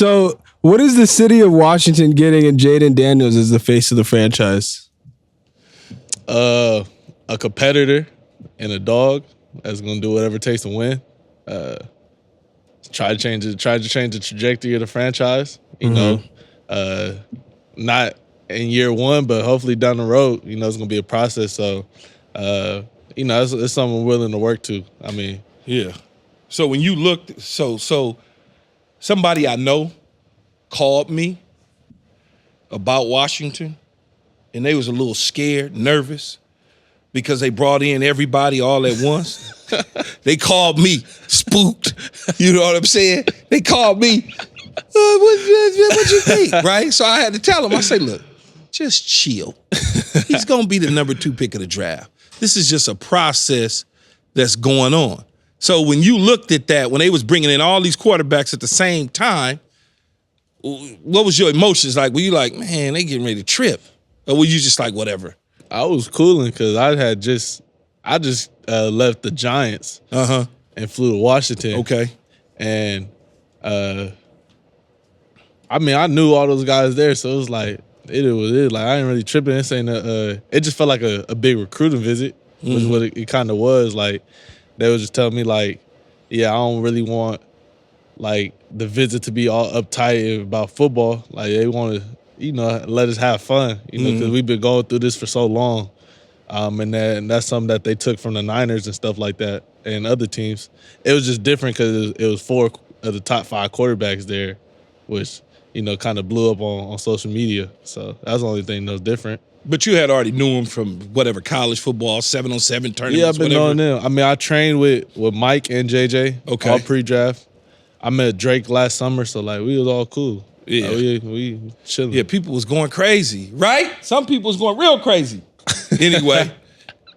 So, what is the city of Washington getting in Jayden Daniels as the face of the franchise? A competitor and a dog that's gonna do whatever it takes to win. Try to change the trajectory of the franchise. You know, not in year one, but hopefully down the road. You know, it's gonna be a process. So, you know, it's something we're willing to work to. I mean, yeah. So when you looked, so somebody I know called me about Washington, and they was a little scared, nervous, because they brought in everybody all at once. They called me spooked. You know what I'm saying? They called me, what you think, right? So I had to tell them, I say, look, just chill. He's going to be the number 2 pick of the draft. This is just a process that's going on. So when you looked at that, when they was bringing in all these quarterbacks at the same time, what was your emotions like? Were you like, man, they getting ready to trip? Or were you just like, whatever? I was cooling because I just left the Giants and flew to Washington. Okay. And I mean, I knew all those guys there, so it was like it was it. Like I ain't really tripping. This ain't it just felt like a big recruiting visit, was what it kind of was. Like they was just telling me like, yeah, I don't really want like the visit to be all uptight about football. Like they want to, you know, let us have fun, you know, because we've been going through this for so long. And that's something that they took from the Niners and stuff like that and other teams. It was just different because it was 4 of the top 5 quarterbacks there, which, you know, kind of blew up on social media. So that's the only thing that was different. But you had already knew him from whatever, college football, 7-on-7 tournaments, Yeah, I've been whatever. knowing them. I mean, I trained with Mike and JJ, all pre-draft. I met Drake last summer, so, like, we was all cool. Yeah. We chilling. Yeah, people was going crazy, right? Some people was going real crazy. Anyway,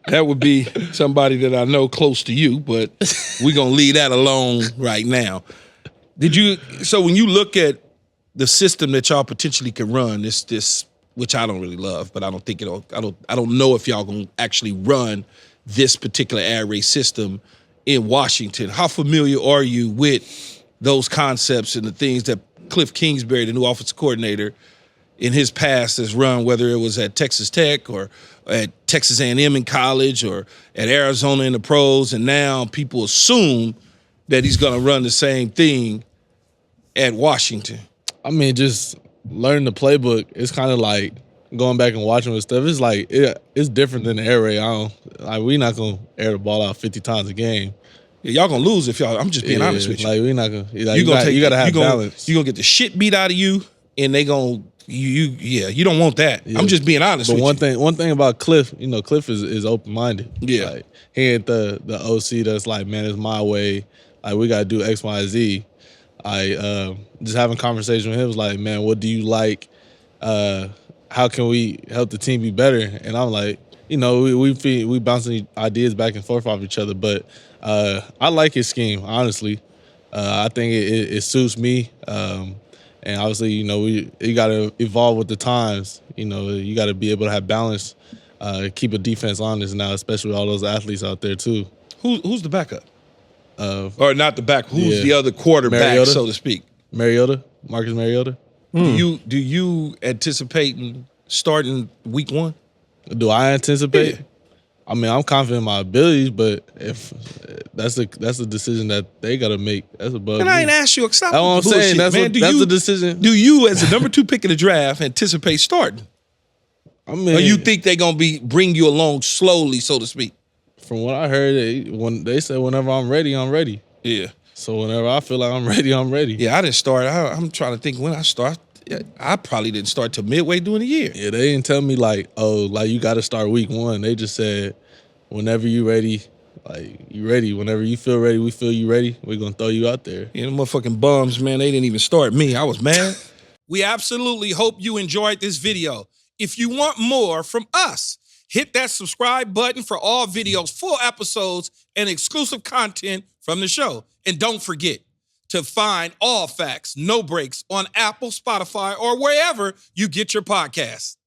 that would be somebody that I know close to you, but we're going to leave that alone right now. So when you look at the system that y'all potentially could run, this which I don't really love, but I don't know if y'all going to actually run this particular air raid system in Washington. How familiar are you with those concepts and the things that Kliff Kingsbury, the new offensive coordinator, in his past has run, whether it was at Texas Tech or at Texas A&M in college or at Arizona in the pros, and now people assume that he's going to run the same thing at Washington? I mean, just learning the playbook. It's kind of like going back and watching with stuff. It's like it's different than the air raid. We're not going to air the ball out 50 times a game. Yeah, y'all gonna lose if y'all. I'm just being honest with you. Like we're not gonna. Like, you gotta have balance. You gonna get the shit beat out of you, and they gonna you don't want that. Yeah. I'm just being honest. But with one thing about Kliff, you know, Kliff is open minded. Yeah, like, he ain't the OC that's like, man, it's my way. Like we gotta do X, Y, Z. Just having conversation with him was like, man, what do you like? How can we help the team be better? And I'm like, you know, we bouncing ideas back and forth off each other, but I like his scheme, honestly. I think it suits me. And obviously, you know, you got to evolve with the times. You know, you got to be able to have balance, keep a defense honest now, especially with all those athletes out there too. Who's the backup? Or not the back? Who's the other quarterback, Mariota, so to speak? Marcus Mariota. Do you anticipate starting week 1? Do I anticipate? Yeah. I mean, I'm confident in my abilities, but if that's a decision that they got to make. That's above And me. I ain't asked you. Stop That's what I'm saying. Bullshit, That's the decision. Do you, as the number 2 pick of the draft, anticipate starting? I mean, or you think they're gonna bring you along slowly, so to speak? From what I heard, when they said whenever I'm ready, I'm ready. Yeah. So whenever I feel like I'm ready, I'm ready. Yeah, I didn't start. I'm trying to think when I start. I probably didn't start till midway during the year. Yeah, they didn't tell me like, oh, like you got to start week 1. They just said, whenever you ready, like you ready. Whenever you feel ready, we feel you ready. We're gonna throw you out there. Yeah, the motherfucking bums, man. They didn't even start me. I was mad. We absolutely hope you enjoyed this video. If you want more from us, hit that subscribe button for all videos, full episodes, and exclusive content from the show. And don't forget to find All Facts, No Breaks on Apple, Spotify, or wherever you get your podcasts.